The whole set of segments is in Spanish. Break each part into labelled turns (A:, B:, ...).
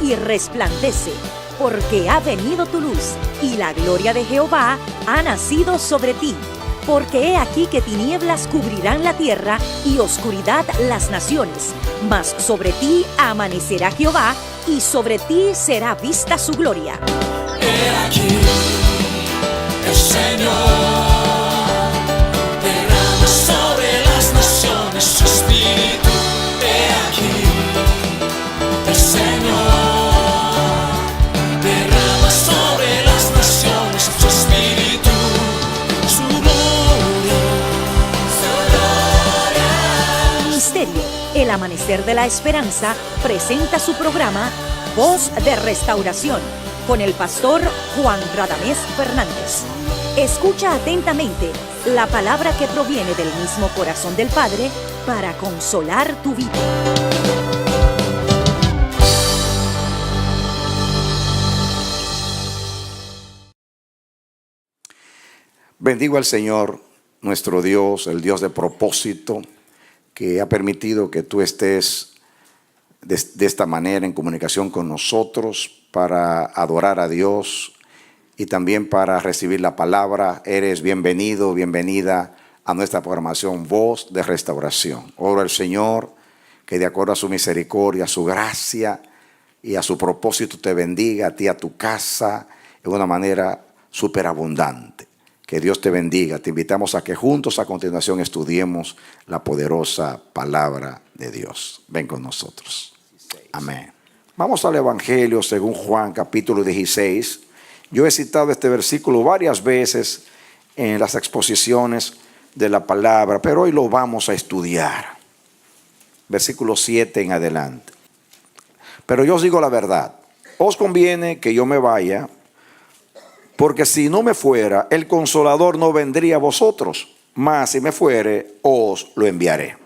A: y resplandece, porque ha venido tu luz, y la gloria de Jehová ha nacido sobre ti. Porque he aquí que tinieblas cubrirán la tierra, y oscuridad las naciones. Mas sobre ti amanecerá Jehová, y sobre ti será vista su gloria.
B: He aquí, el Señor derrama sobre las naciones su espíritu. He aquí, el Señor derrama sobre las naciones su espíritu, su gloria, su gloria.
A: Ministerio El Amanecer de la Esperanza presenta su programa Voz de Restauración con el pastor Juan Radamés Fernández. Escucha atentamente la palabra que proviene del mismo corazón del Padre para consolar tu vida.
C: Bendigo al Señor, nuestro Dios, el Dios de propósito, que ha permitido que tú estés de esta manera en comunicación con nosotros para adorar a Dios y también para recibir la palabra. Eres bienvenido, bienvenida a nuestra programación Voz de Restauración. Oro al Señor que de acuerdo a su misericordia, a su gracia y a su propósito te bendiga a ti, a tu casa, de una manera superabundante. Que Dios te bendiga. Te invitamos a que juntos a continuación estudiemos la poderosa palabra de Dios. Ven con nosotros. Amén. Vamos al Evangelio según Juan capítulo 16. Yo he citado este versículo varias veces en las exposiciones de la palabra, pero hoy lo vamos a estudiar. Versículo 7 en adelante. Pero yo os digo la verdad. Os conviene que yo me vaya, porque si no me fuera, el Consolador no vendría a vosotros, mas si me fuere, os lo enviaré.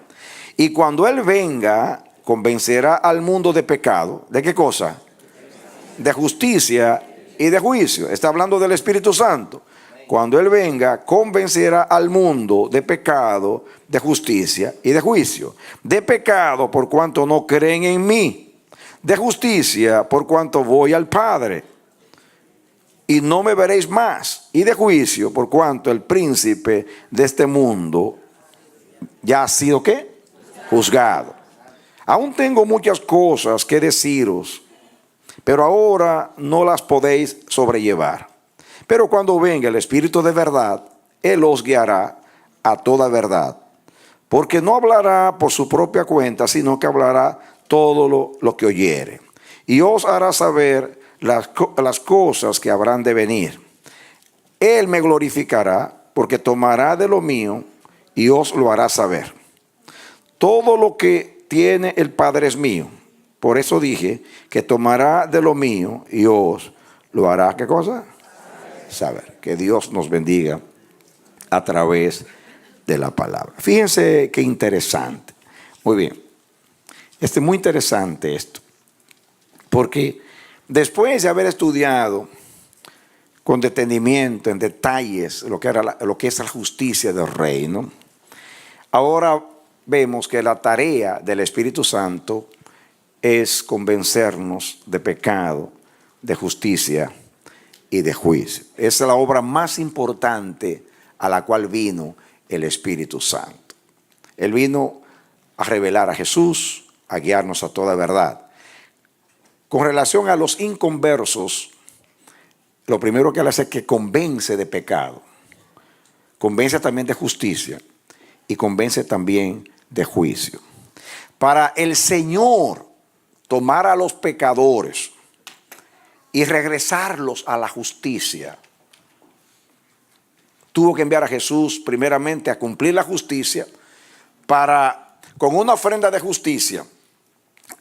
C: Y cuando Él venga, convencerá al mundo de pecado. ¿De qué cosa? De justicia y de juicio. Está hablando del Espíritu Santo. Cuando Él venga, convencerá al mundo de pecado, de justicia y de juicio. De pecado, por cuanto no creen en mí. De justicia, por cuanto voy al Padre y no me veréis más. Y de juicio, por cuanto el príncipe de este mundo ya ha sido ¿qué? Juzgado. Aún tengo muchas cosas que deciros, pero ahora no las podéis sobrellevar. Pero cuando venga el Espíritu de verdad, Él os guiará a toda verdad. Porque no hablará por su propia cuenta, sino que hablará todo lo que oyere. Y os hará saber las cosas que habrán de venir. Él me glorificará, porque tomará de lo mío y os lo hará saber. Todo lo que tiene el Padre es mío. Por eso dije que tomará de lo mío y os lo hará, ¿qué cosa? Saber. Que Dios nos bendiga a través de la palabra. Fíjense qué interesante. Muy bien. Muy interesante esto. Porque después de haber estudiado con detenimiento, en detalles, lo que es la justicia del reino, ahora vemos que la tarea del Espíritu Santo es convencernos de pecado, de justicia y de juicio. Esa es la obra más importante a la cual vino el Espíritu Santo. Él vino a revelar a Jesús, a guiarnos a toda verdad. Con relación a los inconversos, lo primero que él hace es que convence de pecado, convence también de justicia y convence también de juicio. Para el Señor tomar a los pecadores y regresarlos a la justicia, tuvo que enviar a Jesús primeramente a cumplir la justicia para, con una ofrenda de justicia,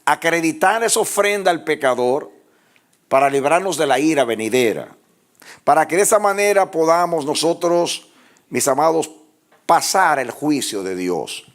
C: acreditar esa ofrenda al pecador para librarnos de la ira venidera, para que de esa manera podamos nosotros, mis amados, pasar el juicio de Dios.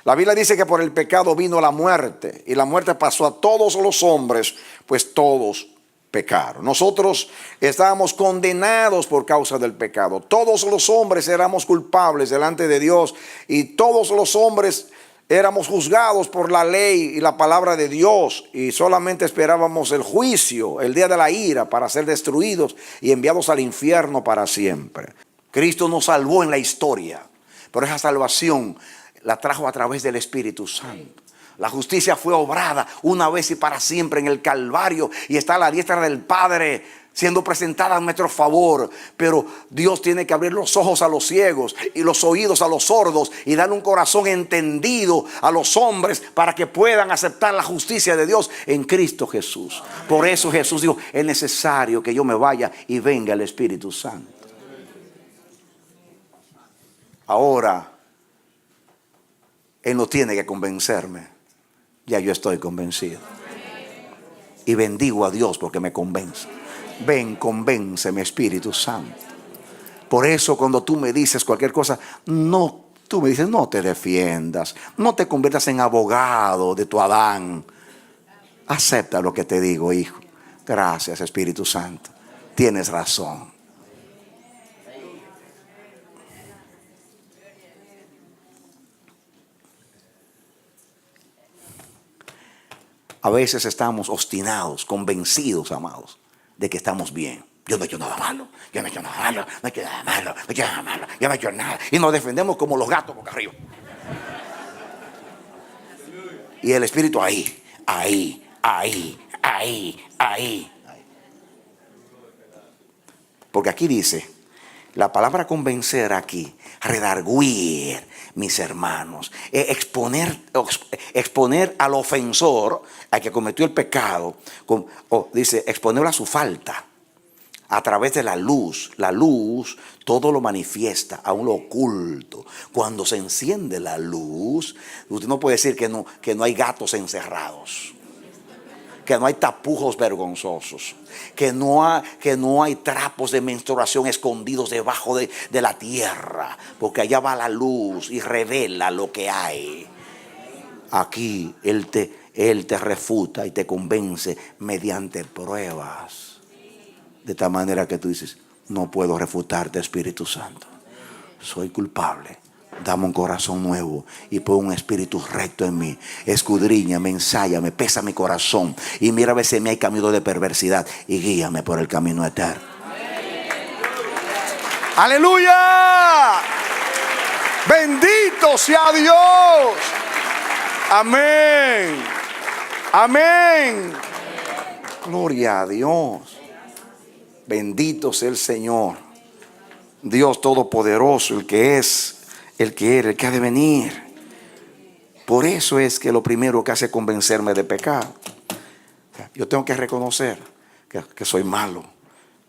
C: La Biblia dice que por el pecado vino la muerte, y la muerte pasó a todos los hombres, pues todos pecaron. Nosotros estábamos condenados por causa del pecado. Todos los hombres éramos culpables delante de Dios, y todos los hombres Éramos juzgados por la ley y la palabra de Dios y solamente esperábamos el juicio, el día de la ira, para ser destruidos y enviados al infierno para siempre. Cristo nos salvó en la historia, pero esa salvación la trajo a través del Espíritu Santo. La justicia fue obrada una vez y para siempre en el Calvario y está a la diestra del Padre, siendo presentada a nuestro favor. Pero Dios tiene que abrir los ojos a los ciegos y los oídos a los sordos y darle un corazón entendido a los hombres para que puedan aceptar la justicia de Dios en Cristo Jesús. Por eso Jesús dijo, es necesario que yo me vaya y venga el Espíritu Santo. Ahora, Él no tiene que convencerme. Ya yo estoy convencido. Y bendigo a Dios porque me convence. Ven, convénceme, Espíritu Santo. Por eso cuando tú me dices cualquier cosa, tú me dices, no te defiendas, no te conviertas en abogado de tu Adán. Acepta lo que te digo, hijo. Gracias, Espíritu Santo. Tienes razón. A veces estamos obstinados, convencidos, amados, de que estamos bien. Yo no he hecho nada malo, yo no he hecho nada malo, no he hecho nada malo, no he hecho nada malo, yo no he hecho nada. Y nos defendemos como los gatos boca arriba. Y el Espíritu ahí. Porque aquí dice, la palabra convencer aquí, redarguir, mis hermanos, exponer al ofensor, al que cometió el pecado, dice, exponerlo a su falta a través de la luz. La luz todo lo manifiesta, aún lo oculto. Cuando se enciende la luz, usted no puede decir que no hay gatos encerrados, que no hay tapujos vergonzosos, que no hay trapos de menstruación escondidos debajo de la tierra, porque allá va la luz y revela lo que hay. Aquí Él te refuta y te convence mediante pruebas, de tal manera que tú dices, no puedo refutarte, Espíritu Santo, soy culpable. Dame un corazón nuevo y pon un espíritu recto en mí. Escudriñame, ensáyame, pesa mi corazón y mira a ver si me hay camino de perversidad y guíame por el camino eterno. ¡Aleluya! ¡Bendito sea Dios! ¡Amén! ¡Amén! Gloria a Dios. Bendito sea el Señor, Dios Todopoderoso, el que es, el que era, el que ha de venir. Por eso es que lo primero que hace es convencerme de pecado. Yo tengo que reconocer que soy malo,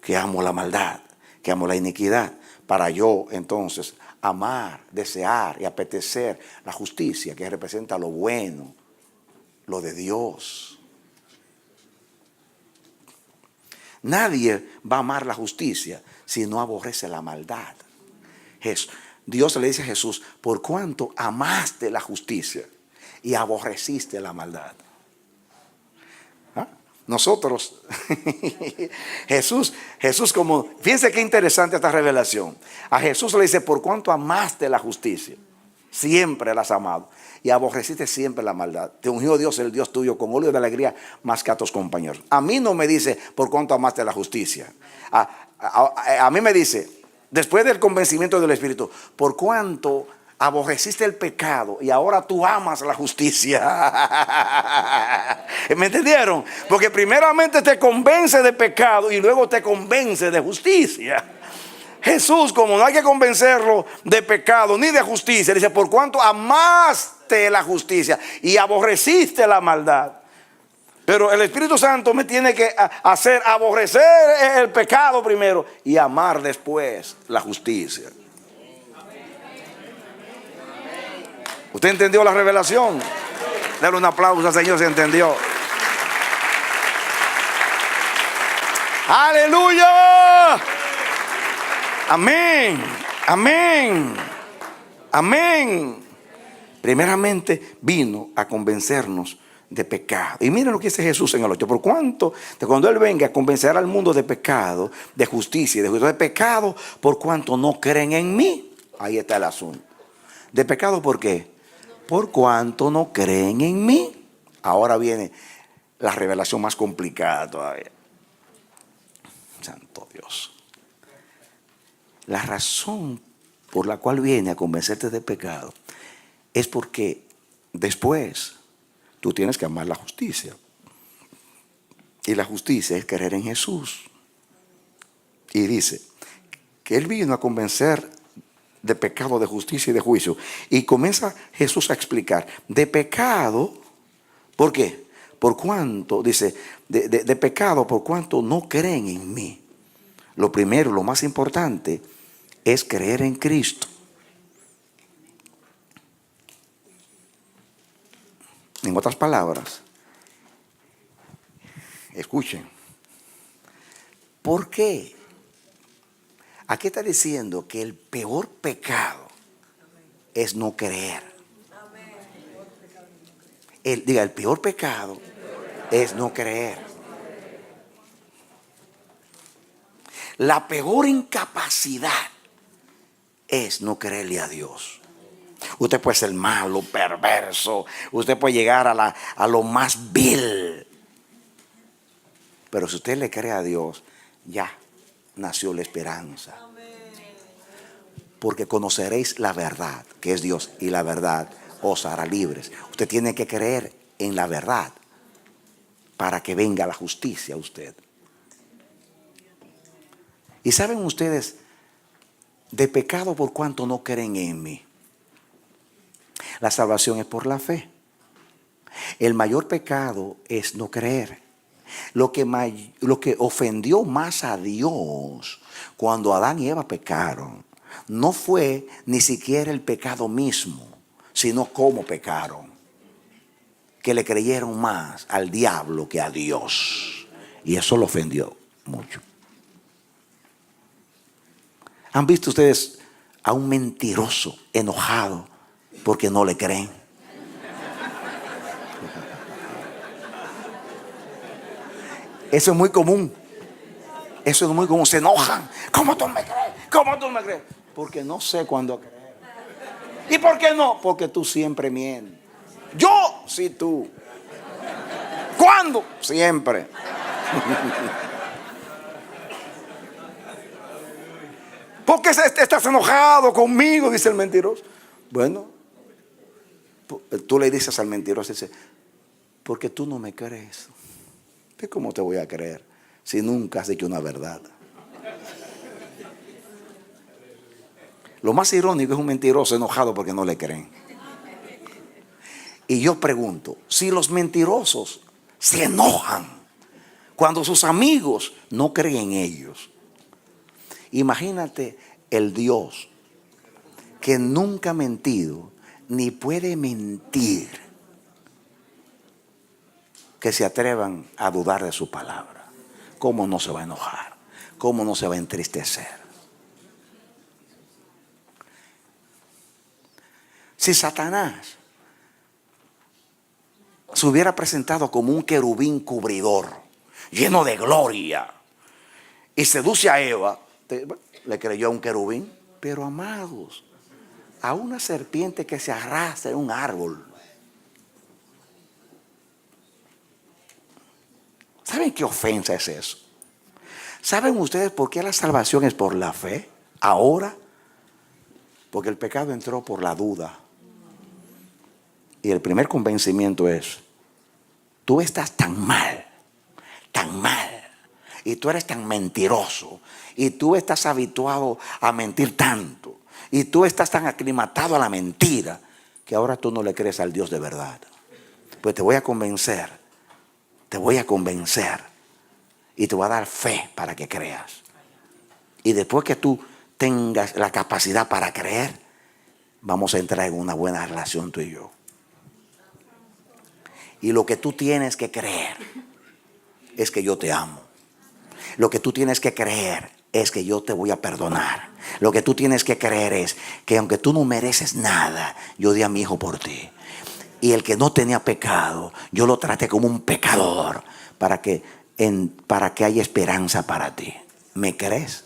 C: que amo la maldad, que amo la iniquidad, para yo entonces amar, desear y apetecer la justicia, que representa lo bueno, lo de Dios. Nadie va a amar la justicia si no aborrece la maldad. Dios le dice a Jesús, por cuanto amaste la justicia y aborreciste la maldad. ¿Ah? Nosotros, Jesús como, fíjense qué interesante esta revelación. A Jesús le dice, por cuanto amaste la justicia, siempre la has amado, y aborreciste siempre la maldad. Te ungió Dios, el Dios tuyo, con óleo de alegría más que a tus compañeros. A mí no me dice, por cuanto amaste la justicia. A mí me dice, después del convencimiento del Espíritu, por cuanto aborreciste el pecado y ahora tú amas la justicia. ¿Me entendieron? Porque primeramente te convence de pecado y luego te convence de justicia. Jesús, como no hay que convencerlo de pecado ni de justicia, dice, por cuanto amaste la justicia y aborreciste la maldad. Pero el Espíritu Santo me tiene que hacer aborrecer el pecado primero y amar después la justicia. ¿Usted entendió la revelación? Dale un aplauso al Señor si entendió. ¡Aleluya! Amén, amén, amén. Primeramente vino a convencernos de pecado. Y miren lo que dice Jesús en el 8. Por cuanto, cuando Él venga a convencer al mundo de pecado, de justicia y de pecado, por cuanto no creen en mí. Ahí está el asunto. ¿De pecado por qué? por cuanto no creen en mí. Ahora viene la revelación más complicada todavía. Santo Dios. La razón por la cual viene a convencerte de pecado es porque después tú tienes que amar la justicia. Y la justicia es creer en Jesús. Y dice que Él vino a convencer de pecado, de justicia y de juicio. Y comienza Jesús a explicar de pecado. ¿Por qué? Por cuanto, dice, de pecado por cuanto no creen en mí. Lo primero, lo más importante es creer en Cristo. En otras palabras, escuchen, ¿por qué? Aquí está diciendo que el peor pecado es no creer. El peor pecado es no creer. La peor incapacidad es no creerle a Dios. Usted puede ser malo, perverso, usted puede llegar a lo más vil. Pero si usted le cree a Dios, ya nació la esperanza. Porque conoceréis la verdad, que es Dios, y la verdad os hará libres. Usted tiene que creer en la verdad para que venga la justicia a usted. Y saben ustedes, de pecado por cuanto no creen en mí. La salvación es por la fe. El mayor pecado es no creer. Lo que ofendió más a Dios cuando Adán y Eva pecaron no fue ni siquiera el pecado mismo, sino cómo pecaron. Que le creyeron más al diablo que a Dios. Y eso lo ofendió mucho. ¿Han visto ustedes a un mentiroso enojado porque no le creen? Eso es muy común. Eso es muy común. Se enojan. ¿Cómo tú me crees? ¿Cómo tú me crees? Porque no sé cuándo creer. ¿Y por qué no? Porque tú siempre mientes. Yo, sí, tú. ¿Cuándo? Siempre. ¿Por qué estás enojado conmigo? Dice el mentiroso. Bueno, tú le dices al mentiroso, dice, porque tú no me crees. ¿Cómo te voy a creer si nunca has dicho una verdad? Lo más irónico es un mentiroso enojado porque no le creen. Y yo pregunto, si los mentirosos se enojan cuando sus amigos no creen en ellos, imagínate el Dios que nunca ha mentido ni puede mentir, que se atrevan a dudar de su palabra. ¿Cómo no se va a enojar? ¿Cómo no se va a entristecer? Si Satanás se hubiera presentado como un querubín cubridor, lleno de gloria, y seduce a Eva, le creyó a un querubín. Pero amados, a una serpiente que se arrastra en un árbol. ¿Saben qué ofensa es eso? ¿Saben ustedes por qué la salvación es por la fe? Ahora, porque el pecado entró por la duda. Y el primer convencimiento es, tú estás tan mal, y tú eres tan mentiroso, y tú estás habituado a mentir tanto, y tú estás tan aclimatado a la mentira, que ahora tú no le crees al Dios de verdad. Pues te voy a convencer, y te voy a dar fe para que creas. Y después que tú tengas la capacidad para creer, vamos a entrar en una buena relación tú y yo. Y lo que tú tienes que creer es que yo te amo. Lo que tú tienes que creer es que yo te voy a perdonar. Lo que tú tienes que creer es que aunque tú no mereces nada, yo di a mi hijo por ti. Y el que no tenía pecado, yo lo traté como un pecador para que haya esperanza para ti. ¿Me crees?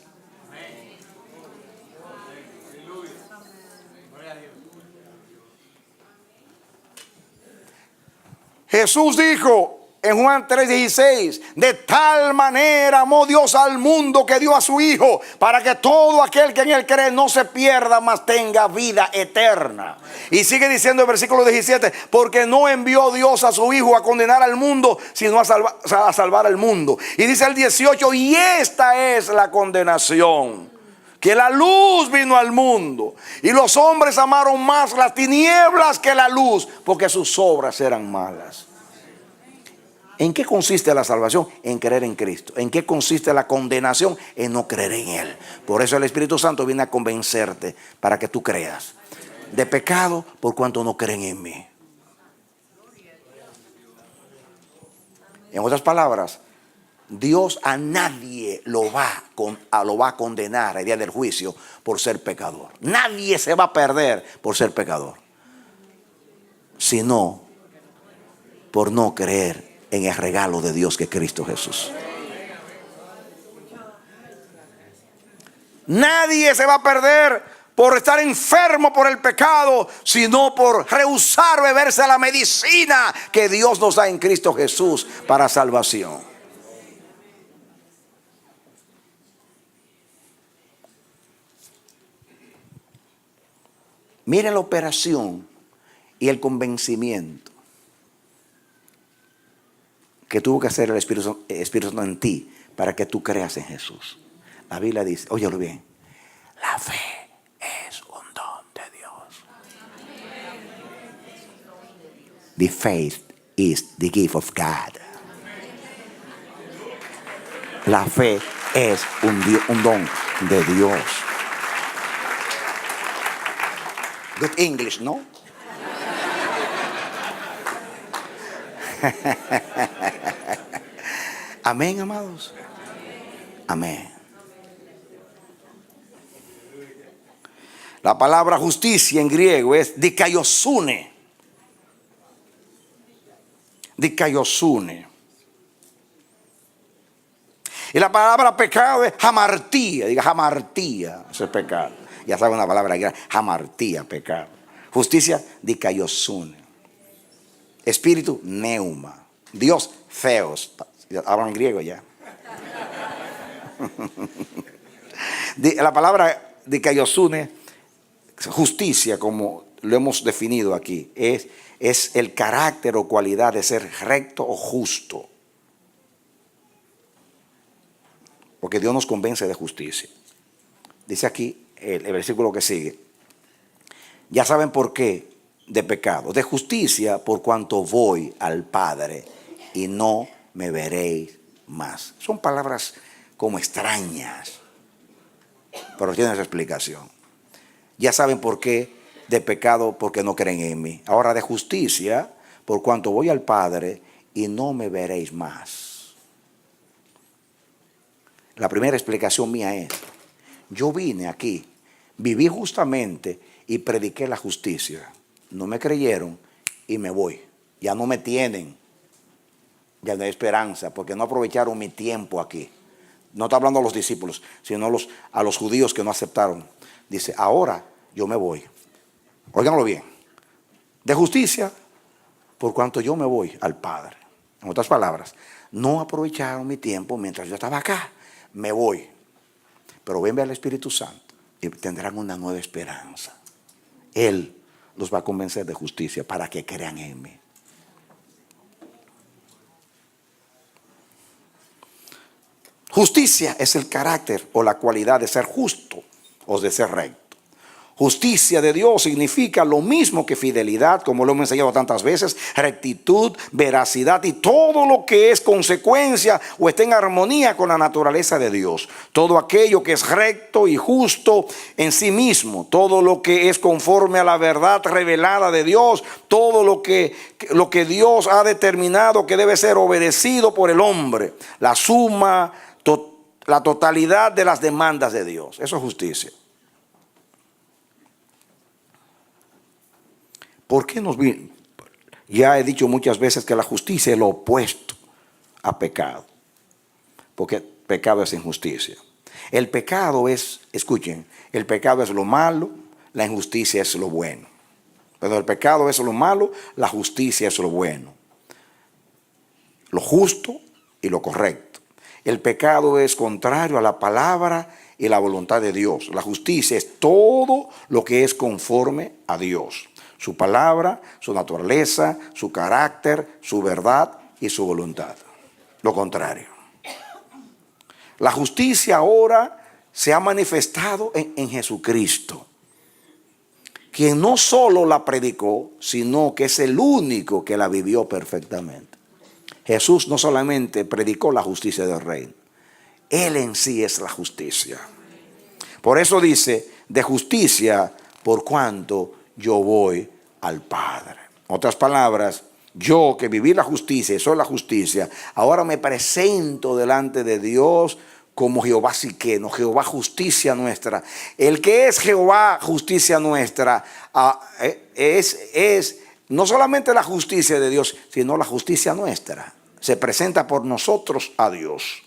C: Jesús dijo en Juan 3:16, de tal manera amó Dios al mundo que dio a su Hijo, para que todo aquel que en él cree no se pierda, mas tenga vida eterna. Y sigue diciendo el versículo 17, porque no envió Dios a su Hijo a condenar al mundo, sino a salvar al mundo. Y dice el 18, y esta es la condenación, que la luz vino al mundo, y los hombres amaron más las tinieblas que la luz, porque sus obras eran malas. ¿En qué consiste la salvación? En creer en Cristo. ¿En qué consiste la condenación? En no creer en Él. Por eso el Espíritu Santo viene a convencerte para que tú creas. De pecado por cuanto no creen en mí. En otras palabras, Dios a nadie lo va a condenar el día del juicio por ser pecador. Nadie se va a perder por ser pecador, sino por no creer en el regalo de Dios que es Cristo Jesús. Nadie se va a perder por estar enfermo por el pecado, sino por rehusar beberse la medicina que Dios nos da en Cristo Jesús para salvación. Miren la operación y el convencimiento que tuvo que hacer el Espíritu Santo en ti para que tú creas en Jesús. La Biblia dice, óyelo bien, la fe es un don de Dios. The faith is the gift of God. La fe es un don de Dios. Good English, ¿no? Amén, amados. Amén. La palabra justicia en griego es dikaiosune. Dikaiosune. Y la palabra pecado es hamartía. Diga hamartía. Eso es pecado. Ya saben una palabra griega. Hamartía, pecado. Justicia, dikaiosune. Espíritu, neuma. Dios, theos. Hablan griego ya. La palabra dikaiosune, justicia, como lo hemos definido aquí, es el carácter o cualidad de ser recto o justo. Porque Dios nos convence de justicia. Dice aquí el versículo que sigue. Ya saben por qué de pecado. De justicia por cuanto voy al Padre y no me veréis más. Son palabras como extrañas, pero tienen su explicación. Ya saben por qué de pecado, porque no creen en mí. Ahora de justicia por cuanto voy al Padre y no me veréis más. La primera explicación mía es, yo vine aquí, viví justamente y prediqué la justicia. No me creyeron y me voy. Ya no me tienen. Ya no hay esperanza porque no aprovecharon mi tiempo aquí. No está hablando a los discípulos, sino a los judíos que no aceptaron. Dice, ahora yo me voy. Óiganlo bien. De justicia por cuanto yo me voy al Padre. En otras palabras, no aprovecharon mi tiempo mientras yo estaba acá. Me voy. Pero ven al Espíritu Santo y tendrán una nueva esperanza. Él los va a convencer de justicia para que crean en mí. Justicia es el carácter o la cualidad de ser justo o de ser recto. Justicia de Dios significa lo mismo que fidelidad, como lo hemos enseñado tantas veces, rectitud, veracidad y todo lo que es consecuencia o está en armonía con la naturaleza de Dios. Todo aquello que es recto y justo en sí mismo, todo lo que es conforme a la verdad revelada de Dios, todo lo que Dios ha determinado que debe ser obedecido por el hombre, la suma, la totalidad de las demandas de Dios. Eso es justicia. ¿Por qué nos viene? Ya he dicho muchas veces que la justicia es lo opuesto a pecado. Porque pecado es injusticia. El pecado es, escuchen, el pecado es lo malo, la injusticia es lo bueno. Pero el pecado es lo malo, la justicia es lo bueno. lo justo y lo correcto. El pecado es contrario a la palabra y la voluntad de Dios. La justicia es todo lo que es conforme a Dios. Su palabra, su naturaleza, su carácter, su verdad y su voluntad. Lo contrario. La justicia ahora se ha manifestado en Jesucristo, quien no solo la predicó, sino que es el único que la vivió perfectamente. Jesús no solamente predicó la justicia del reino, Él en sí es la justicia. Por eso dice, de justicia por cuanto yo voy al Padre. En otras palabras, yo que viví la justicia y soy la justicia, ahora me presento delante de Dios como Jehová Siqueno, Jehová justicia nuestra. El que es Jehová justicia nuestra es no solamente la justicia de Dios, sino la justicia nuestra. Se presenta por nosotros a Dios.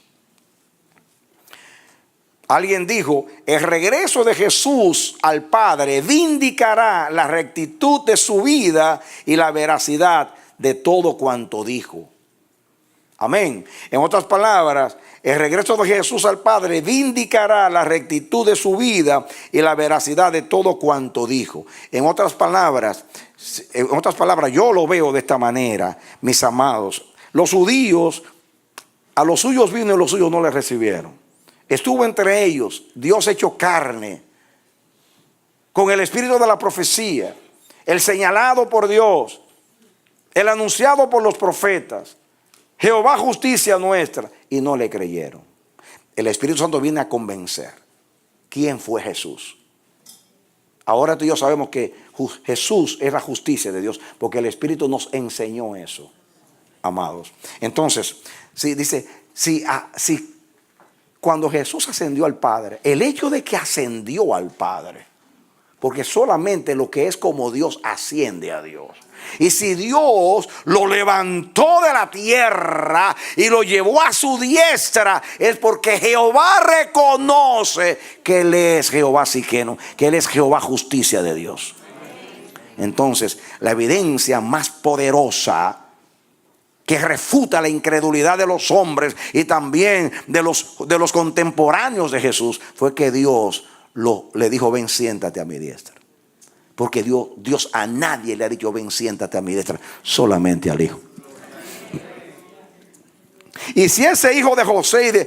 C: Alguien dijo, el regreso de Jesús al Padre vindicará la rectitud de su vida y la veracidad de todo cuanto dijo. Amén. En otras palabras, el regreso de Jesús al Padre vindicará la rectitud de su vida y la veracidad de todo cuanto dijo. En otras palabras, yo lo veo de esta manera, mis amados. Los judíos, a los suyos vino y los suyos no le recibieron. Estuvo entre ellos Dios hecho carne, con el espíritu de la profecía, el señalado por Dios, el anunciado por los profetas, Jehová justicia nuestra, y no le creyeron. El Espíritu Santo viene a convencer. ¿Quién fue Jesús? Ahora tú y yo sabemos que Jesús es la justicia de Dios, porque el Espíritu nos enseñó eso, amados. Entonces, cuando Jesús ascendió al Padre, el hecho de que ascendió al Padre, porque solamente lo que es como Dios asciende a Dios. Y si Dios lo levantó de la tierra y lo llevó a su diestra, es porque Jehová reconoce que Él es Jehová Siqueno, que Él es Jehová justicia de Dios. Entonces, la evidencia más poderosa que refuta la incredulidad de los hombres y también de los contemporáneos de Jesús fue que Dios le dijo, ven, siéntate a mi diestra. Porque Dios a nadie le ha dicho, ven, siéntate a mi diestra, solamente al Hijo. Y si ese hijo de José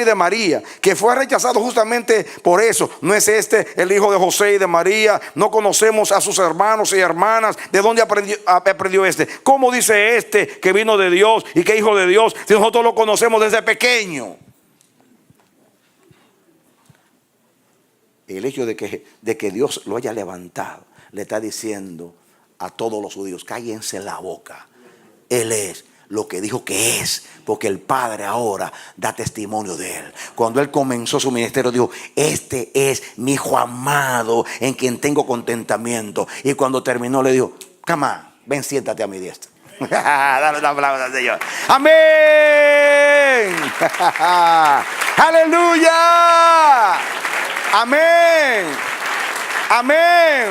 C: y de María, que fue rechazado justamente por eso, no es este el hijo de José y de María, no conocemos a sus hermanos y hermanas, ¿de dónde aprendió este? ¿Cómo dice este que vino de Dios y que hijo de Dios, si nosotros lo conocemos desde pequeño? El hecho de que Dios lo haya levantado le está diciendo a todos los judíos, cállense la boca. Él es lo que dijo que es, porque el Padre ahora da testimonio de Él. Cuando Él comenzó su ministerio dijo, este es mi Hijo amado en quien tengo contentamiento. Y cuando terminó le dijo, come on, ven, siéntate a mi diestra. Dale una palabra al Señor. Amén. Aleluya. Amén. Amén.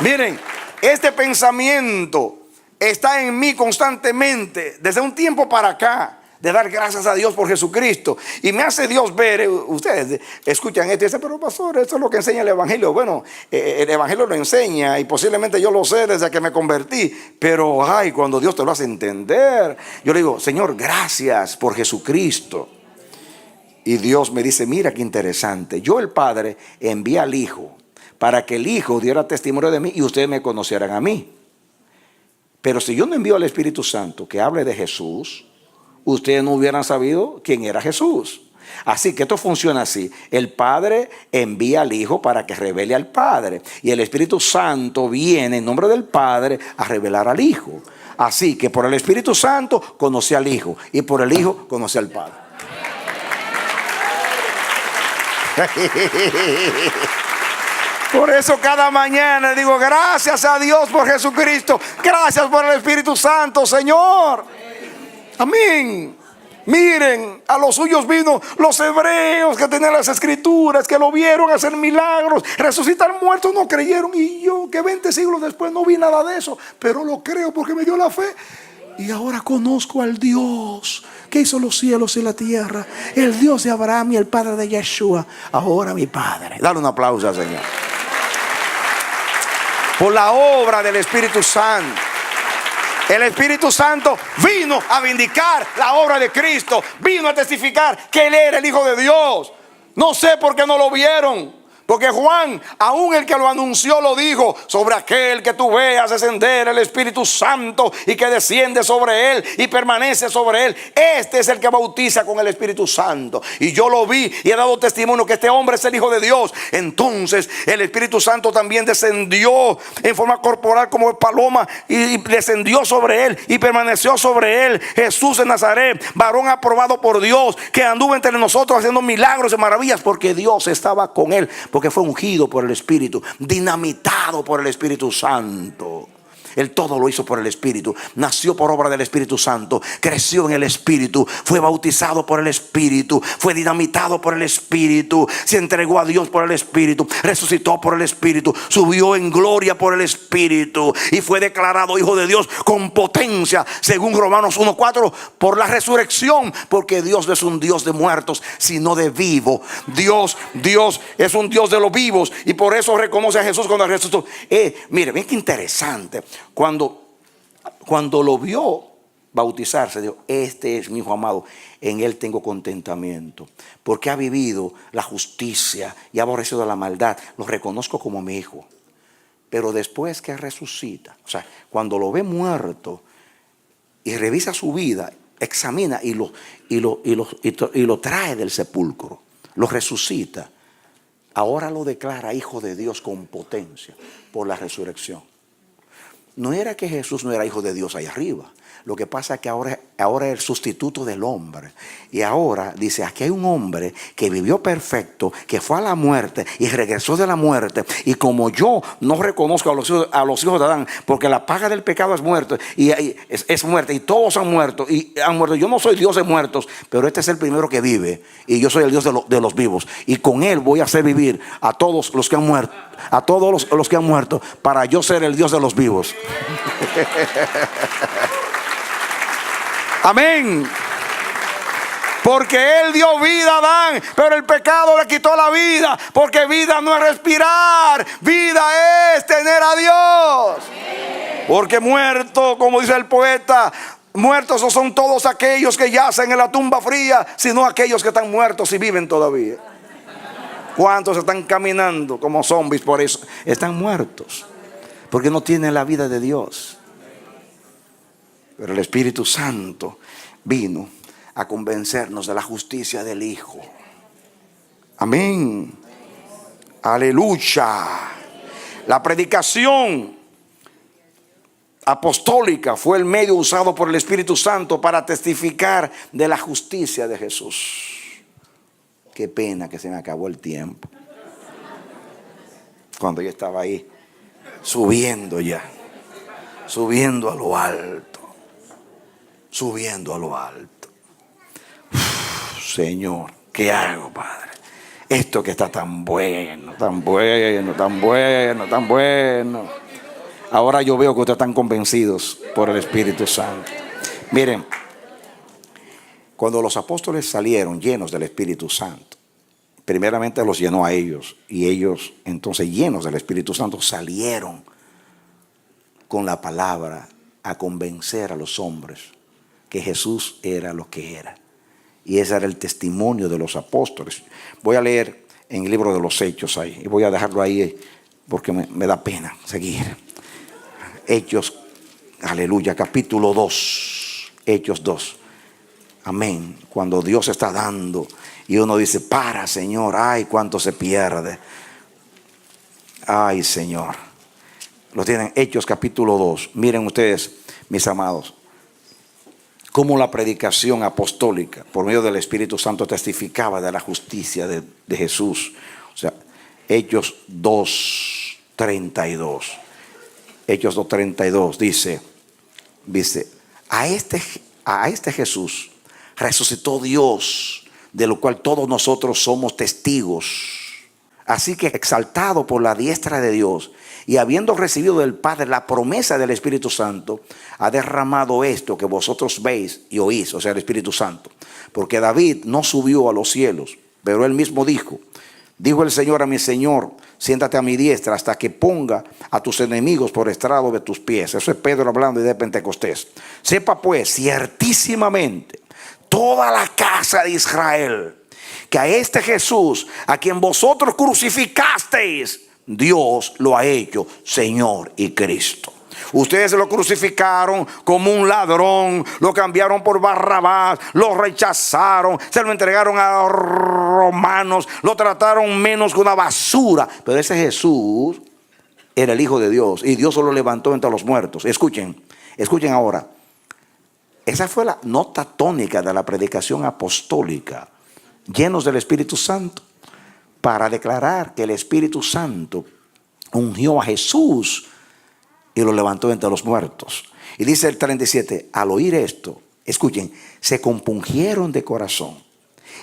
C: Miren, este pensamiento está en mí constantemente desde un tiempo para acá, de dar gracias a Dios por Jesucristo. Y me hace Dios ver, ustedes escuchan esto y dicen, pero pastor, esto es lo que enseña el Evangelio. Bueno, el Evangelio lo enseña y posiblemente yo lo sé desde que me convertí. Pero cuando Dios te lo hace entender, yo le digo, Señor, gracias por Jesucristo. Y Dios me dice, mira qué interesante. Yo, el Padre, envié al Hijo para que el Hijo diera testimonio de mí y ustedes me conocieran a mí. Pero si yo no envío al Espíritu Santo que hable de Jesús, ustedes no hubieran sabido quién era Jesús. Así que esto funciona así. El Padre envía al Hijo para que revele al Padre. Y el Espíritu Santo viene en nombre del Padre a revelar al Hijo. Así que por el Espíritu Santo conocí al Hijo y por el Hijo conocí al Padre. Por eso cada mañana digo, gracias a Dios por Jesucristo. Gracias por el Espíritu Santo, Señor. Amén. Miren, a los suyos vino los hebreos que tenían las escrituras, que lo vieron hacer milagros, resucitar muertos, no creyeron. Y yo, que 20 siglos después no vi nada de eso, pero lo creo porque me dio la fe. Y ahora conozco al Dios que hizo los cielos y la tierra, el Dios de Abraham y el Padre de Yeshua, ahora mi Padre. Dale un aplauso al Señor. Por la obra del Espíritu Santo. El Espíritu Santo vino a vindicar la obra de Cristo. Vino a testificar que Él era el Hijo de Dios. No sé por qué no lo vieron. Porque Juan, aún el que lo anunció, lo dijo: sobre aquel que tú veas descender el Espíritu Santo y que desciende sobre él y permanece sobre él, este es el que bautiza con el Espíritu Santo. Y yo lo vi y he dado testimonio que este hombre es el Hijo de Dios. Entonces el Espíritu Santo también descendió en forma corporal como paloma y descendió sobre él y permaneció sobre él. Jesús de Nazaret, varón aprobado por Dios, que anduvo entre nosotros haciendo milagros y maravillas, porque Dios estaba con él. Porque fue ungido por el Espíritu, dinamitado por el Espíritu Santo. Él todo lo hizo por el Espíritu. Nació por obra del Espíritu Santo. Creció en el Espíritu. Fue bautizado por el Espíritu. Fue dinamitado por el Espíritu. Se entregó a Dios por el Espíritu. Resucitó por el Espíritu. Subió en gloria por el Espíritu. Y fue declarado Hijo de Dios con potencia, según Romanos 1:4, por la resurrección. Porque Dios no es un Dios de muertos, sino de vivos. Dios es un Dios de los vivos. Y por eso reconoce a Jesús cuando resucitó. Mire, ven qué interesante. Cuando lo vio bautizarse, dijo: este es mi Hijo amado, en él tengo contentamiento, porque ha vivido la justicia y ha aborrecido la maldad. Lo reconozco como mi hijo. Pero después que resucita, o sea, cuando lo ve muerto y revisa su vida, examina y lo trae del sepulcro, lo resucita, ahora lo declara Hijo de Dios con potencia por la resurrección. No era que Jesús no era Hijo de Dios ahí arriba. Lo que pasa es que ahora es el sustituto del hombre. Y ahora dice: aquí hay un hombre que vivió perfecto, que fue a la muerte y regresó de la muerte. Y como yo no reconozco a los hijos de Adán, porque la paga del pecado es muerte, y es muerte, y todos han muerto. Yo no soy Dios de muertos, pero este es el primero que vive. Y yo soy el Dios de los vivos. Y con él voy a hacer vivir a todos los que han muerto. A todos los que han muerto, para yo ser el Dios de los vivos. Amén. Porque él dio vida a Adán, pero el pecado le quitó la vida. Porque vida no es respirar, vida es tener a Dios. Porque muerto, como dice el poeta, muertos no son todos aquellos que yacen en la tumba fría, sino aquellos que están muertos y viven todavía. ¿Cuántos están caminando como zombies por eso? Están muertos, porque no tienen la vida de Dios. Pero el Espíritu Santo vino a convencernos de la justicia del Hijo. Amén. Aleluya. La predicación apostólica fue el medio usado por el Espíritu Santo para testificar de la justicia de Jesús. Qué pena que se me acabó el tiempo. Cuando yo estaba ahí subiendo a lo alto. Subiendo a lo alto. Señor, ¿qué hago, Padre? Esto que está tan bueno, tan bueno, tan bueno, tan bueno. Ahora yo veo que ustedes están convencidos por el Espíritu Santo. Miren, cuando los apóstoles salieron llenos del Espíritu Santo, primeramente los llenó a ellos. Y ellos, entonces, llenos del Espíritu Santo, salieron con la palabra a convencer a los hombres que Jesús era lo que era. Y ese era el testimonio de los apóstoles. Voy a leer en el libro de los Hechos ahí, y voy a dejarlo ahí porque me da pena seguir. Hechos, aleluya, capítulo 2. Hechos 2. Amén. Cuando Dios está dando y uno dice: para, Señor, ay, cuánto se pierde. Ay, Señor. Lo tienen, Hechos capítulo 2. Miren ustedes, mis amados, cómo la predicación apostólica por medio del Espíritu Santo testificaba de la justicia de Jesús. O sea, Hechos 2:32. Hechos 2:32 dice: a este Jesús resucitó Dios, de lo cual todos nosotros somos testigos. Así que exaltado por la diestra de Dios y habiendo recibido del Padre la promesa del Espíritu Santo, ha derramado esto que vosotros veis y oís, o sea, el Espíritu Santo. Porque David no subió a los cielos, pero él mismo dijo el Señor a mi Señor, siéntate a mi diestra hasta que ponga a tus enemigos por estrado de tus pies. Eso es Pedro hablando de Pentecostés. Sepa pues ciertísimamente toda la casa de Israel que a este Jesús, a quien vosotros crucificasteis, Dios lo ha hecho Señor y Cristo. Ustedes lo crucificaron como un ladrón, lo cambiaron por Barrabás, lo rechazaron, se lo entregaron a romanos, lo trataron menos que una basura. Pero ese Jesús era el Hijo de Dios y Dios lo levantó entre los muertos. Escuchen ahora. Esa fue la nota tónica de la predicación apostólica, llenos del Espíritu Santo, para declarar que el Espíritu Santo ungió a Jesús y lo levantó entre los muertos. Y dice el 37, al oír esto, escuchen, se compungieron de corazón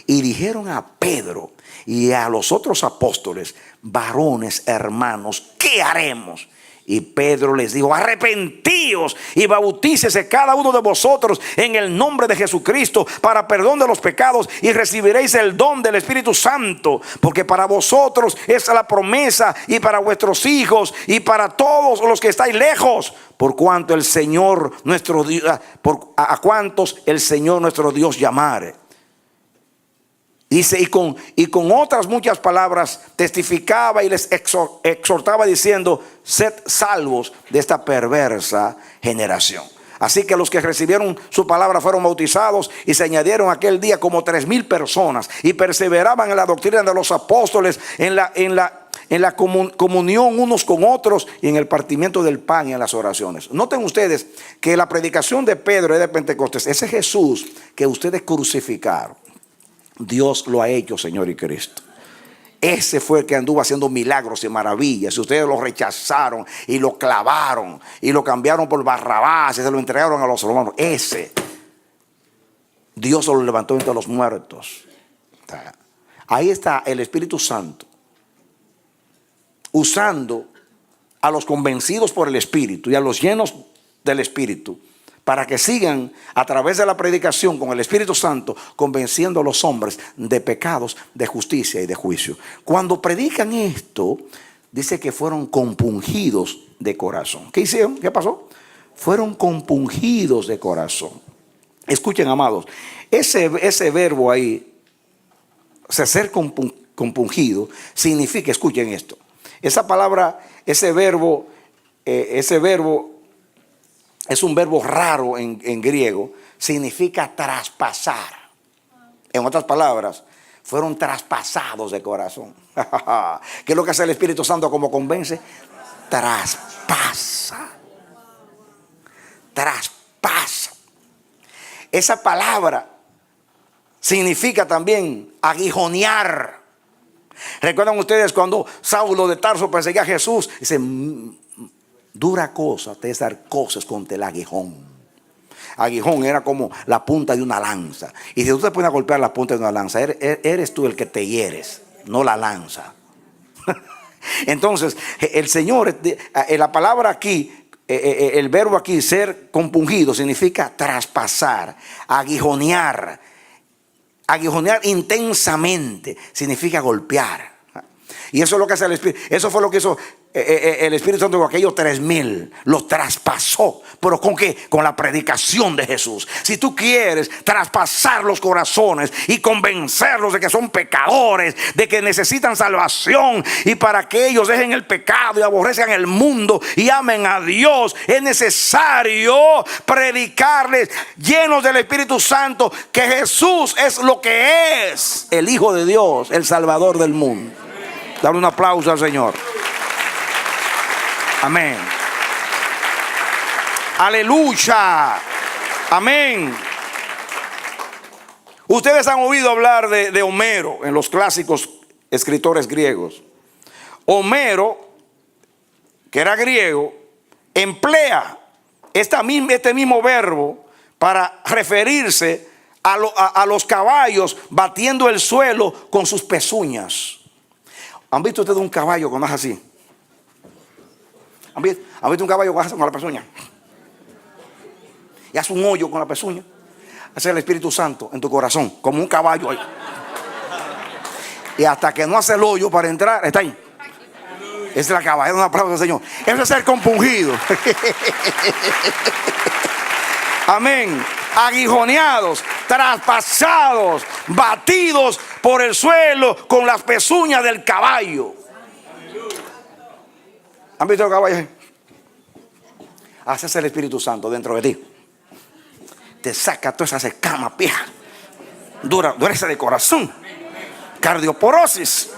C: y dijeron a Pedro y a los otros apóstoles, varones hermanos, ¿qué haremos? Y Pedro les dijo, arrepentíos y bautícese cada uno de vosotros en el nombre de Jesucristo para perdón de los pecados y recibiréis el don del Espíritu Santo. Porque para vosotros es la promesa y para vuestros hijos y para todos los que estáis lejos. Por cuanto el Señor nuestro Dios, a cuantos el Señor nuestro Dios llamare. Dice, y con otras muchas palabras testificaba y les exhortaba diciendo, sed salvos de esta perversa generación. Así que los que recibieron su palabra fueron bautizados y se añadieron aquel día como 3,000 personas y perseveraban en la doctrina de los apóstoles, en la comunión unos con otros y en el partimiento del pan y en las oraciones. Noten ustedes que la predicación de Pedro y de Pentecostés, ese Jesús que ustedes crucificaron, Dios lo ha hecho Señor y Cristo. Ese fue el que anduvo haciendo milagros y maravillas. Y ustedes lo rechazaron y lo clavaron y lo cambiaron por Barrabás y se lo entregaron a los romanos. Ese Dios lo levantó entre los muertos. Ahí está el Espíritu Santo usando a los convencidos por el Espíritu y a los llenos del Espíritu para que sigan a través de la predicación con el Espíritu Santo convenciendo a los hombres de pecados, de justicia y de juicio. Cuando predican esto, dice que fueron compungidos de corazón. ¿Qué hicieron? ¿Qué pasó? Fueron compungidos de corazón. Escuchen, amados, ese verbo ahí, o sea, ser compungido, significa, escuchen esto, esa palabra, ese verbo es un verbo raro en griego, significa traspasar. En otras palabras, fueron traspasados de corazón. ¿Qué es lo que hace el Espíritu Santo como convence? Traspasa. Traspasa. Esa palabra significa también aguijonear. ¿Recuerdan ustedes cuando Saulo de Tarso perseguía a Jesús? Dice, dura cosa te es dar cosas contra el aguijón. Aguijón era como la punta de una lanza. Y si tú te pones a golpear la punta de una lanza, eres tú el que te hieres, no la lanza. Entonces, el Señor, la palabra aquí, el verbo aquí, ser compungido, significa traspasar, aguijonear. Aguijonear intensamente significa golpear. Y eso es lo que hace el Espíritu. Eso fue lo que hizo el Espíritu Santo con aquellos 3,000. Los traspasó. ¿Pero con qué? Con la predicación de Jesús. Si tú quieres traspasar los corazones y convencerlos de que son pecadores, de que necesitan salvación, y para que ellos dejen el pecado y aborrezcan el mundo y amen a Dios, es necesario predicarles llenos del Espíritu Santo que Jesús es lo que es, el Hijo de Dios, el Salvador del mundo. Dale un aplauso al Señor. Amén. Aleluya. Amén. Ustedes han oído hablar de Homero en los clásicos escritores griegos. Homero, que era griego, emplea este mismo verbo para referirse a los caballos batiendo el suelo con sus pezuñas. ¿Han visto ustedes un caballo cuando es así? ¿Han visto un caballo cuando hace con la pezuña? Y hace un hoyo con la pezuña. Hace el Espíritu Santo en tu corazón, como un caballo ahí. Y hasta que no hace el hoyo para entrar, está ahí. Esa es la caballera. Un aplauso al Señor. Eso es ser compungido. Amén. Aguijoneados, traspasados, batidos por el suelo con las pezuñas del caballo. ¿Han visto el caballo? Ese es el Espíritu Santo dentro de ti. Te saca todas esas escamas viejas, dureza de corazón, cardioporosis.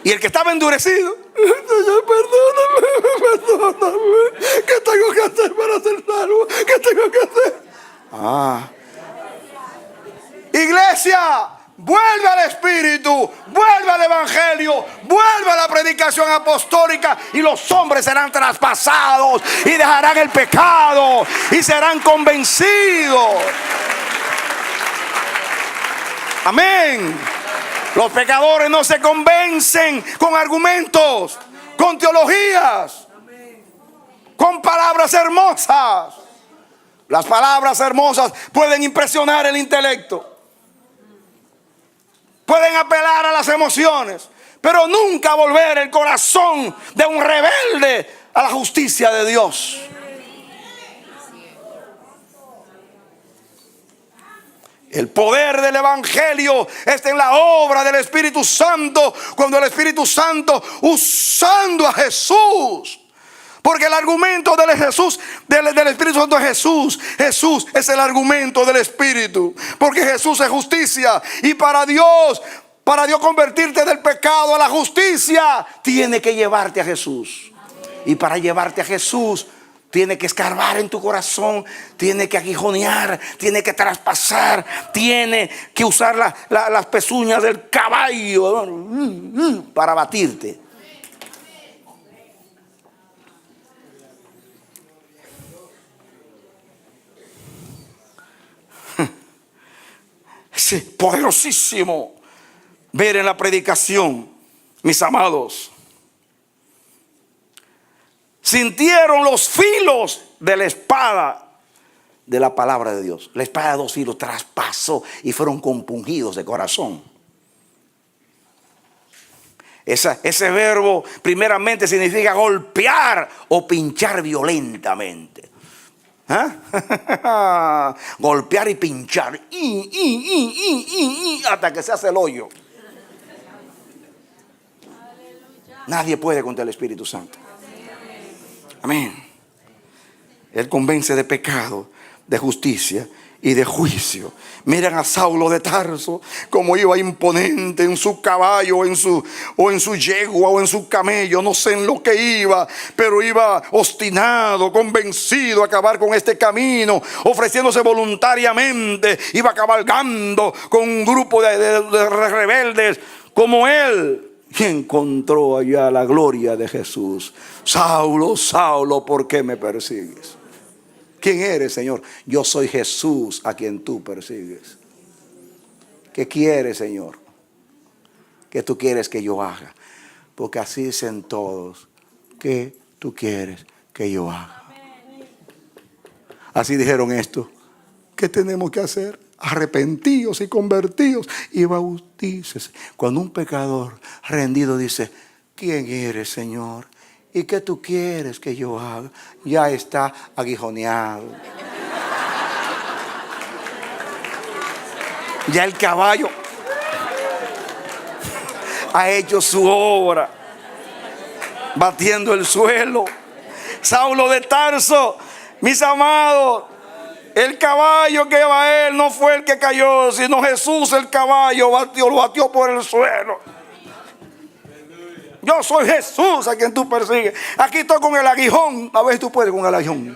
C: Y el que estaba endurecido, Señor, perdóname, ¿qué tengo que hacer para ser salvo? ¿Qué tengo que hacer? Iglesia, vuelve al Espíritu, vuelve al Evangelio, vuelve a la predicación apostólica, y los hombres serán traspasados y dejarán el pecado y serán convencidos. Amén. Los pecadores no se convencen con argumentos, con teologías, con palabras hermosas. Las palabras hermosas pueden impresionar el intelecto, pueden apelar a las emociones, pero nunca volver el corazón de un rebelde a la justicia de Dios. El poder del Evangelio está en la obra del Espíritu Santo, cuando el Espíritu Santo, usando a Jesús, porque el argumento del Espíritu Santo es Jesús. Jesús es el argumento del Espíritu, porque Jesús es justicia. Y para Dios convertirte del pecado a la justicia, tiene que llevarte a Jesús. Y para llevarte a Jesús, tiene que escarbar en tu corazón, tiene que aguijonear, tiene que traspasar, tiene que usar las pezuñas del caballo para batirte. Es poderosísimo ver en la predicación, mis amados. Sintieron los filos de la espada de la palabra de Dios. La espada de 2 filos traspasó y fueron compungidos de corazón. Ese verbo primeramente significa golpear o pinchar violentamente. Golpear y pinchar hasta que se hace el hoyo. Nadie puede contra el Espíritu Santo. Amén. Él convence de pecado, de justicia y de juicio. Miren a Saulo de Tarso, como iba imponente en su caballo, o en su yegua, o en su camello, no sé en lo que iba, pero iba obstinado, convencido a acabar con este camino, ofreciéndose voluntariamente. Iba cabalgando con un grupo de rebeldes como él. Y encontró allá la gloria de Jesús. Saulo, Saulo, ¿por qué me persigues? ¿Quién eres, Señor? Yo soy Jesús a quien tú persigues. ¿Qué quieres, Señor? ¿Qué tú quieres que yo haga? Porque así dicen todos. ¿Qué tú quieres que yo haga? Así dijeron esto. ¿Qué tenemos que hacer? Arrepentíos y convertidos y bautícese. Cuando un pecador rendido dice: ¿quién eres, Señor? ¿Y qué tú quieres que yo haga? Ya está aguijoneado. Ya el caballo ha hecho su obra, batiendo el suelo. Saulo de Tarso, mis amados, el caballo que va a él no fue el que cayó, sino Jesús. El caballo lo batió por el suelo. Yo soy Jesús a quien tú persigues. Aquí estoy con el aguijón. A ver si tú puedes con el aguijón.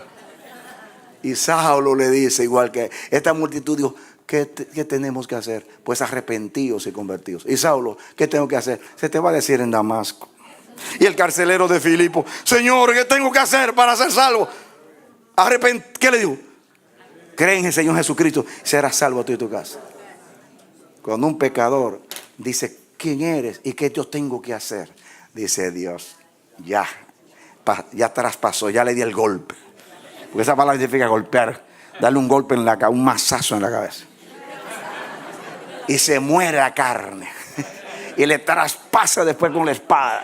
C: Y Saulo le dice, igual que esta multitud, dijo: ¿qué tenemos que hacer? Pues arrepentidos y convertidos. Y Saulo, ¿qué tengo que hacer? Se te va a decir en Damasco. Y el carcelero de Filipo: Señor, ¿qué tengo que hacer para ser salvo? ¿Qué le digo? Cree en el Señor Jesucristo, serás salvo tú y tu casa. Cuando un pecador Dice, ¿quién eres y qué yo tengo que hacer? Dice Dios, ya traspasó, ya le di el golpe. Porque esa palabra significa golpear, darle un golpe en la cabeza, un mazazo en la cabeza. Y se muere la carne. Y le traspasa después con la espada.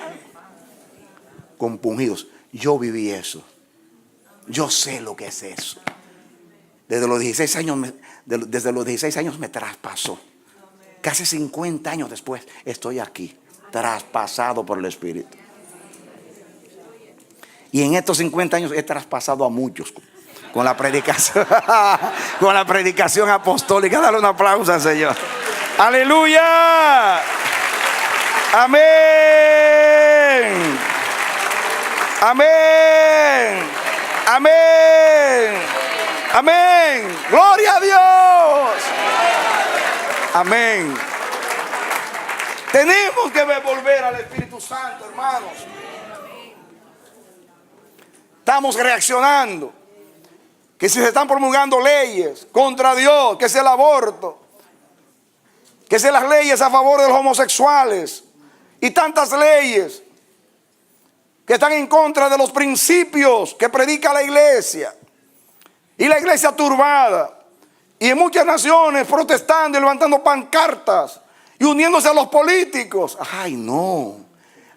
C: Compungidos. Yo viví eso. Yo sé lo que es eso. Desde los 16 años me traspasó. Casi 50 años después estoy aquí, traspasado por el Espíritu. Y en estos 50 años he traspasado a muchos con la predicación, con la predicación apostólica. Dale un aplauso al Señor. Aleluya. Amén. Amén. Amén. Amén. Gloria a Dios. Amén. Tenemos que volver al Espíritu Santo, hermanos. Estamos reaccionando. Que si se están promulgando leyes contra Dios, que es el aborto, que sean las leyes a favor de los homosexuales y tantas leyes que están en contra de los principios que predica la iglesia, y la iglesia turbada, y en muchas naciones protestando y levantando pancartas y uniéndose a los políticos. Ay, no,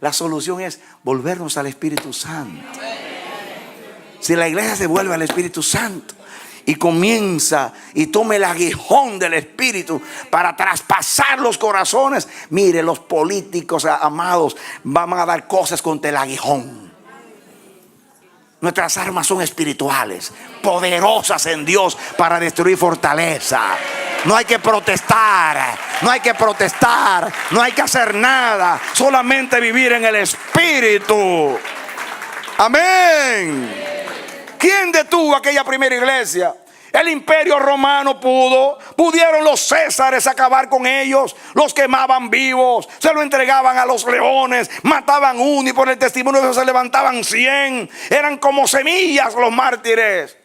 C: la solución es volvernos al Espíritu Santo. Si la iglesia se vuelve al Espíritu Santo y comienza y toma el aguijón del Espíritu para traspasar los corazones, mire, los políticos amados van a dar cosas contra el aguijón. Nuestras armas son espirituales, poderosas en Dios para destruir fortaleza. No hay que protestar, no hay que protestar, no hay que hacer nada, solamente vivir en el Espíritu. Amén. ¿Quién detuvo aquella primera iglesia? El imperio romano pudieron los césares acabar con ellos, los quemaban vivos, se lo entregaban a los leones, mataban uno y por el testimonio de eso se levantaban 100. Eran como semillas los mártires.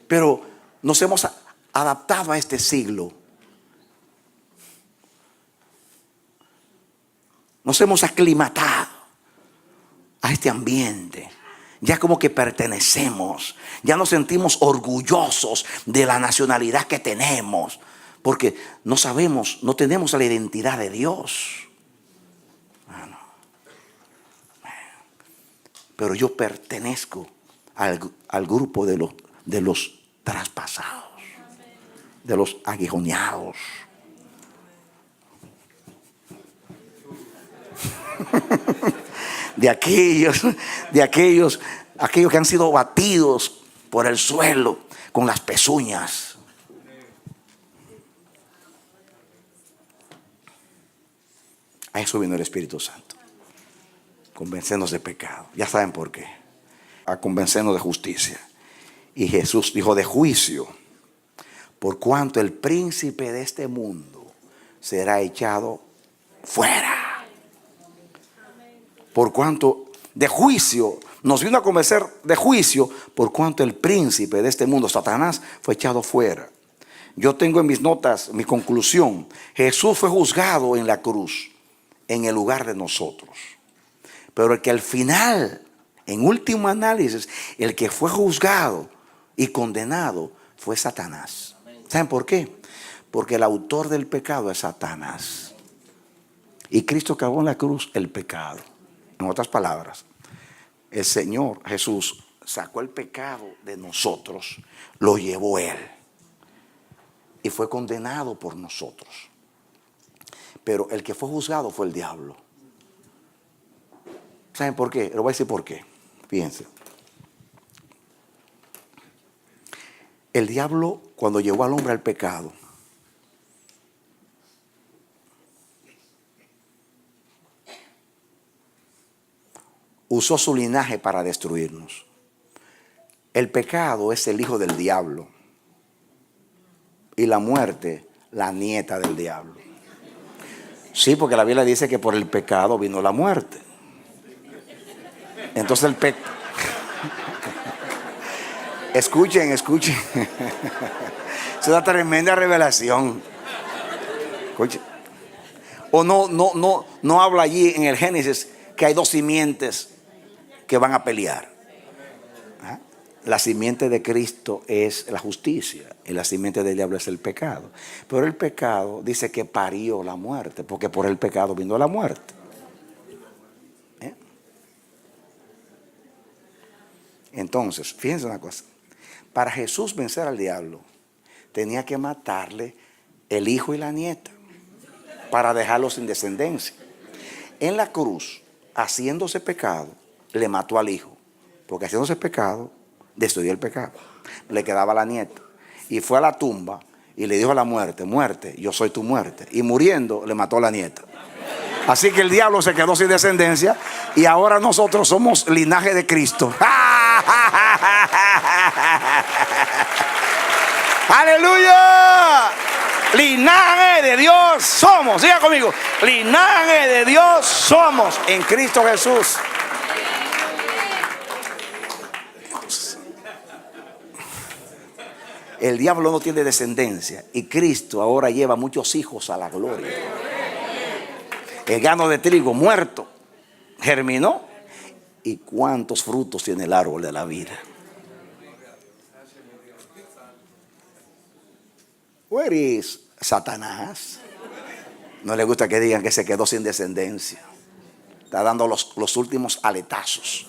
C: Pero nos hemos adaptado a este siglo. Nos hemos aclimatado a este ambiente. Ya como que pertenecemos, ya nos sentimos orgullosos de la nacionalidad que tenemos, porque no sabemos, no tenemos la identidad de Dios. Bueno, pero yo pertenezco al grupo de los traspasados, de los aguijoneados. De aquellos que han sido batidos por el suelo con las pezuñas. A eso vino el Espíritu Santo, convencernos de pecado. Ya saben por qué. A convencernos de justicia. Y Jesús dijo de juicio, por cuanto el príncipe de este mundo será echado fuera. Por cuanto de juicio, nos vino a convencer de juicio, por cuanto el príncipe de este mundo, Satanás, fue echado fuera. Yo tengo en mis notas mi conclusión. Jesús fue juzgado en la cruz, en el lugar de nosotros. Pero el que al final, en último análisis, el que fue juzgado y condenado fue Satanás. ¿Saben por qué? Porque el autor del pecado es Satanás. Y Cristo cargó en la cruz el pecado. En otras palabras, el Señor Jesús sacó el pecado de nosotros, lo llevó Él y fue condenado por nosotros. Pero el que fue juzgado fue el diablo. ¿Saben por qué? Le voy a decir por qué. Fíjense. El diablo, cuando llevó al hombre al pecado, usó su linaje para destruirnos. El pecado es el hijo del diablo y la muerte la nieta del diablo. Sí, porque la Biblia dice que por el pecado vino la muerte. Entonces el pecado... Escuchen. Es una tremenda revelación. Escuche. O no habla allí en el Génesis que hay dos simientes que van a pelear. ¿Ah? La simiente de Cristo es la justicia y la simiente del diablo es el pecado. Pero el pecado dice que parió la muerte, porque por el pecado vino la muerte. Entonces, fíjense una cosa. Para Jesús vencer al diablo, tenía que matarle el hijo y la nieta para dejarlos sin descendencia. En la cruz, haciéndose pecado, le mató al hijo, porque haciéndose pecado, destruyó el pecado. Le quedaba la nieta. Y fue a la tumba y le dijo a la muerte: muerte, yo soy tu muerte. Y muriendo, le mató a la nieta. Así que el diablo se quedó sin descendencia y ahora nosotros somos linaje de Cristo. ¡Aleluya! Linaje de Dios somos. Siga conmigo. Linaje de Dios somos en Cristo Jesús. El diablo no tiene descendencia y Cristo ahora lleva muchos hijos a la gloria. El grano de trigo muerto germinó. ¿Y cuántos frutos tiene el árbol de la vida? Where is Satanás? No le gusta que digan que se quedó sin descendencia. Está dando los últimos aletazos.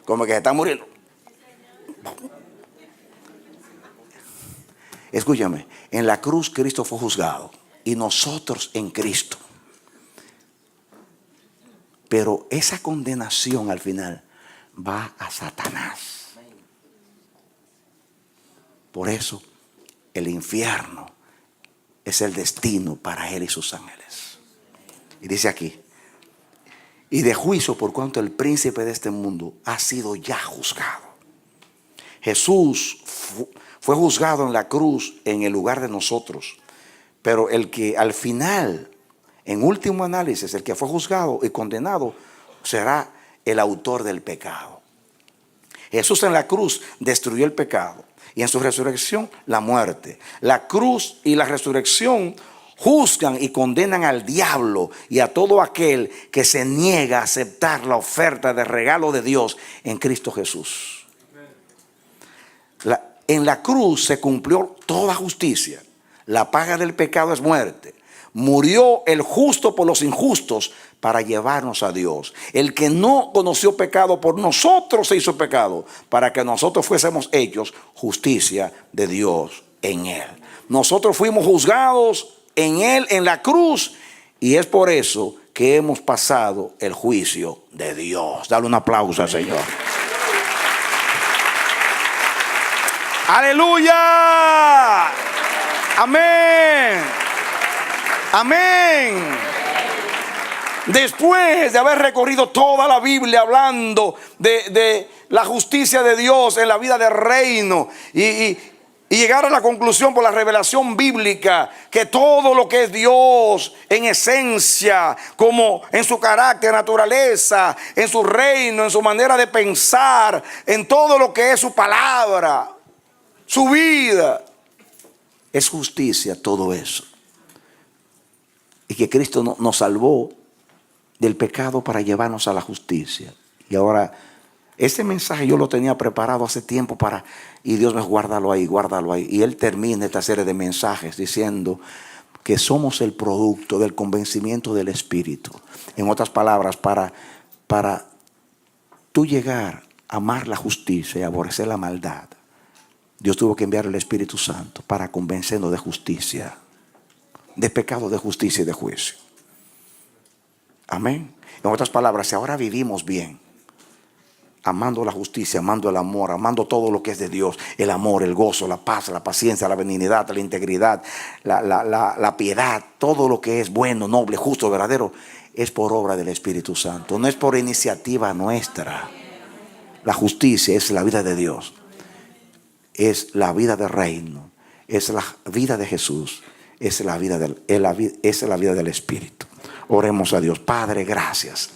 C: Como que se está muriendo. Escúchame, en la cruz Cristo fue juzgado y nosotros en Cristo. Pero esa condenación al final va a Satanás. Por eso el infierno es el destino para él y sus ángeles. Y dice aquí: y de juicio por cuanto el príncipe de este mundo ha sido ya juzgado. Jesús fue juzgado en la cruz en el lugar de nosotros. Pero el que al final, en último análisis, el que fue juzgado y condenado será el autor del pecado. Jesús en la cruz destruyó el pecado y en su resurrección la muerte. La cruz y la resurrección juzgan y condenan al diablo y a todo aquel que se niega a aceptar la oferta de regalo de Dios en Cristo Jesús. En la cruz se cumplió toda justicia. La paga del pecado es muerte. Murió el justo por los injustos para llevarnos a Dios. El que no conoció pecado por nosotros se hizo pecado para que nosotros fuésemos hechos justicia de Dios en él. Nosotros fuimos juzgados en él en la cruz y es por eso que hemos pasado el juicio de Dios. Dale un aplauso al Señor. ¡Aleluya! ¡Amén! ¡Amén! Después de haber recorrido toda la Biblia hablando de la justicia de Dios en la vida del reino y llegar a la conclusión por la revelación bíblica que todo lo que es Dios en esencia, como en su carácter, naturaleza, en su reino, en su manera de pensar, en todo lo que es su palabra, su vida, es justicia, todo eso. Y que Cristo nos salvó del pecado para llevarnos a la justicia. Y ahora, este mensaje yo lo tenía preparado hace tiempo y Dios me dijo: guárdalo ahí, guárdalo ahí. Y Él termina esta serie de mensajes diciendo que somos el producto del convencimiento del Espíritu. En otras palabras, para tú llegar a amar la justicia y aborrecer la maldad, Dios tuvo que enviar el Espíritu Santo para convencernos de justicia, de pecado, de justicia y de juicio. Amén. En otras palabras, si ahora vivimos bien, amando la justicia, amando el amor, amando todo lo que es de Dios, el amor, el gozo, la paz, la paciencia, la benignidad, la integridad, la piedad, todo lo que es bueno, noble, justo, verdadero, es por obra del Espíritu Santo, no es por iniciativa nuestra. La justicia es la vida de Dios, es la vida del reino, es la vida de Jesús, es la vida del Espíritu. Oremos a Dios. Padre, gracias,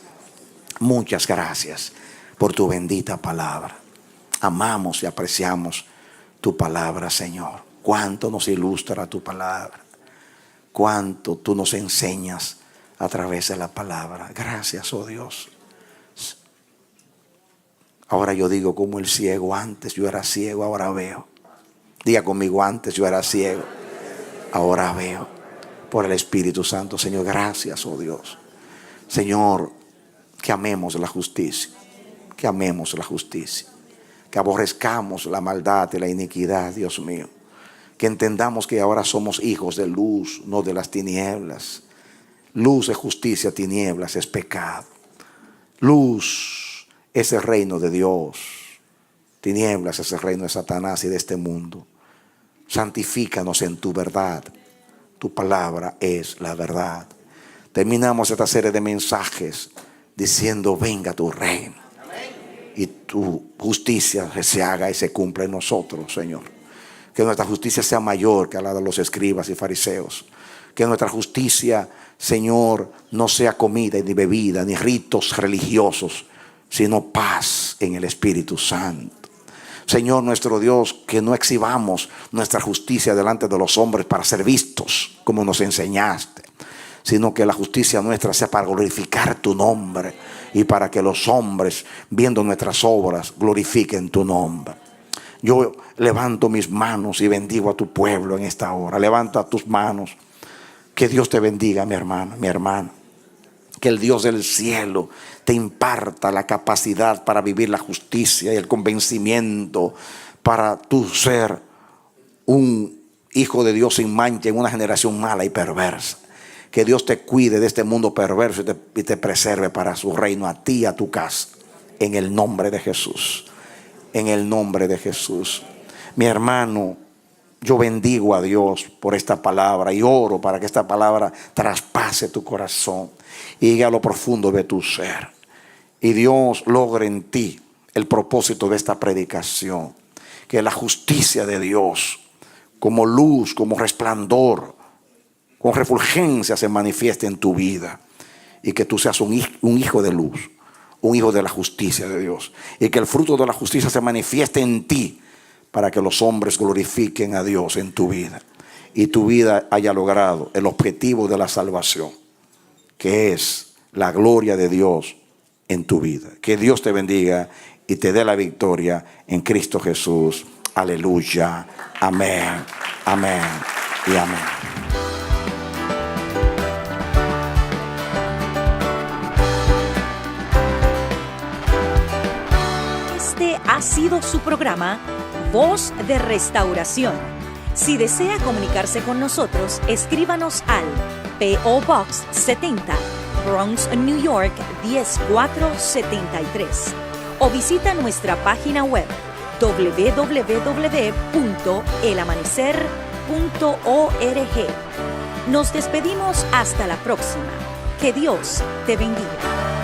C: muchas gracias por tu bendita palabra. Amamos y apreciamos tu palabra, Señor. Cuánto nos ilustra tu palabra, cuánto tú nos enseñas a través de la palabra. Gracias, oh Dios. Ahora yo digo como el ciego: antes yo era ciego, ahora veo. Diga conmigo: antes yo era ciego, ahora veo. Por el Espíritu Santo, Señor, gracias, oh Dios. Señor, que amemos la justicia, que amemos la justicia, que aborrezcamos la maldad y la iniquidad, Dios mío. Que entendamos que ahora somos hijos de luz, no de las tinieblas. Luz es justicia, tinieblas es pecado. Luz es el reino de Dios, tinieblas es el reino de Satanás y de este mundo. Santifícanos en tu verdad. Tu palabra es la verdad. Terminamos esta serie de mensajes diciendo: venga tu reino y tu justicia se haga y se cumpla en nosotros, Señor. Que nuestra justicia sea mayor que la de los escribas y fariseos. Que nuestra justicia, Señor, no sea comida ni bebida ni ritos religiosos, sino paz en el Espíritu Santo. Señor nuestro Dios, que no exhibamos nuestra justicia delante de los hombres para ser vistos como nos enseñaste, sino que la justicia nuestra sea para glorificar tu nombre y para que los hombres, viendo nuestras obras, glorifiquen tu nombre. Yo levanto mis manos y bendigo a tu pueblo en esta hora. Levanta tus manos. Que Dios te bendiga, mi hermano, mi hermana. Que el Dios del cielo te imparta la capacidad para vivir la justicia y el convencimiento para tú ser un hijo de Dios sin mancha en una generación mala y perversa. Que Dios te cuide de este mundo perverso y te preserve para su reino, a ti y a tu casa. En el nombre de Jesús. En el nombre de Jesús. Mi hermano, yo bendigo a Dios por esta palabra y oro para que esta palabra traspase tu corazón y llegue a lo profundo de tu ser. Y Dios logre en ti el propósito de esta predicación. Que la justicia de Dios, como luz, como resplandor, con refulgencia, se manifieste en tu vida. Y que tú seas un hijo de luz, un hijo de la justicia de Dios. Y que el fruto de la justicia se manifieste en ti, para que los hombres glorifiquen a Dios en tu vida. Y tu vida haya logrado el objetivo de la salvación, que es la gloria de Dios en tu vida. Que Dios te bendiga y te dé la victoria en Cristo Jesús. Aleluya. Amén. Amén y amén.
A: Este ha sido su programa Voz de Restauración. Si desea comunicarse con nosotros, escríbanos al P.O. Box 70, Bronx, New York 10473, o visita nuestra página web www.elamanecer.org. Nos despedimos hasta la próxima. Que Dios te bendiga.